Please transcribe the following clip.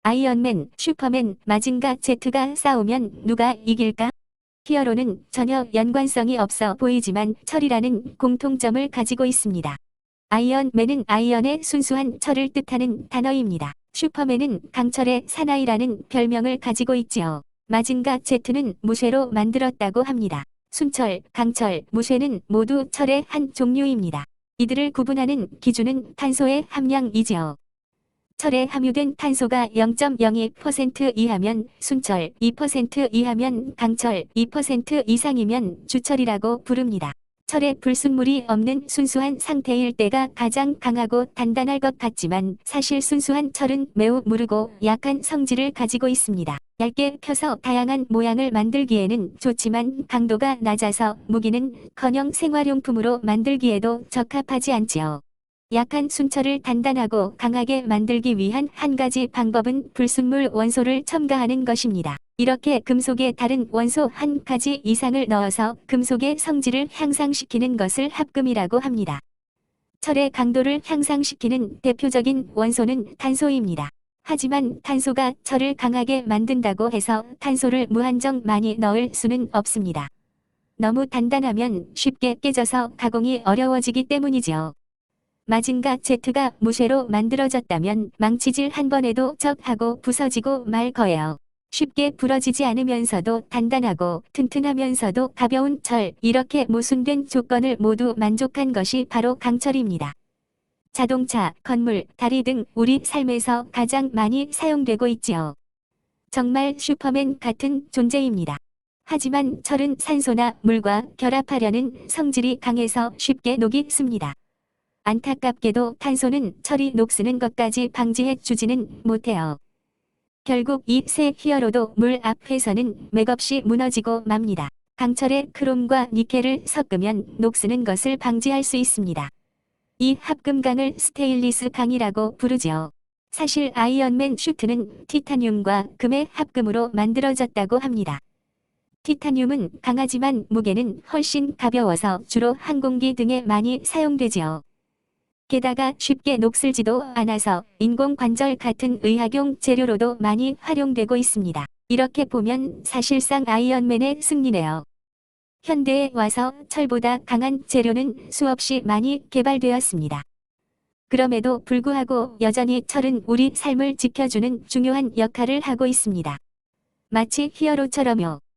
아이언맨, 슈퍼맨, 마징가 Z가 싸우면 누가 이길까? 히어로는 전혀 연관성이 없어 보이지만 철이라는 공통점을 가지고 있습니다. 아이언맨은 아이언의 순수한 철을 뜻하는 단어입니다. 슈퍼맨은 강철의 사나이라는 별명을 가지고 있지요. 마징가 Z는 무쇠로 만들었다고 합니다. 순철, 강철, 무쇠는 모두 철의 한 종류입니다. 이들을 구분하는 기준은 탄소의 함량이지요. 철에 함유된 탄소가 0.02% 이하면 순철, 2% 이하면 강철, 2% 이상이면 주철이라고 부릅니다. 철에 불순물이 없는 순수한 상태일 때가 가장 강하고 단단할 것 같지만 사실 순수한 철은 매우 무르고 약한 성질을 가지고 있습니다. 얇게 펴서 다양한 모양을 만들기에는 좋지만 강도가 낮아서 무기는커녕 생활용품으로 만들기에도 적합하지 않지요. 약한 순철을 단단하고 강하게 만들기 위한 한 가지 방법은 불순물 원소를 첨가하는 것입니다. 이렇게 금속의 다른 원소 한 가지 이상을 넣어서 금속의 성질을 향상시키는 것을 합금이라고 합니다. 철의 강도를 향상시키는 대표적인 원소는 탄소입니다. 하지만 탄소가 철을 강하게 만든다고 해서 탄소를 무한정 많이 넣을 수는 없습니다. 너무 단단하면 쉽게 깨져서 가공이 어려워지기 때문이지요. 마징가 Z가 무쇠로 만들어졌다면 망치질 한 번에도 적 하고 부서지고 말 거예요. 쉽게 부러지지 않으면서도 단단하고 튼튼하면서도 가벼운 철, 이렇게 모순된 조건을 모두 만족한 것이 바로 강철입니다. 자동차, 건물, 다리 등 우리 삶에서 가장 많이 사용되고 있지요. 정말 슈퍼맨 같은 존재입니다. 하지만 철은 산소나 물과 결합하려는 성질이 강해서 쉽게 녹이 씁니다. 안타깝게도 탄소는 철이 녹쓰는 것까지 방지해 주지는 못해요. 결국 이 세 히어로도 물 앞에서는 맥없이 무너지고 맙니다. 강철에 크롬과 니켈을 섞으면 녹쓰는 것을 방지할 수 있습니다. 이 합금강을 스테인리스 강이라고 부르지요. 사실 아이언맨 슈트는 티타늄과 금의 합금으로 만들어졌다고 합니다. 티타늄은 강하지만 무게는 훨씬 가벼워서 주로 항공기 등에 많이 사용되지요. 게다가 쉽게 녹슬지도 않아서 인공관절 같은 의학용 재료로도 많이 활용되고 있습니다. 이렇게 보면 사실상 아이언맨의 승리네요. 현대에 와서 철보다 강한 재료는 수없이 많이 개발되었습니다. 그럼에도 불구하고 여전히 철은 우리 삶을 지켜주는 중요한 역할을 하고 있습니다. 마치 히어로처럼요.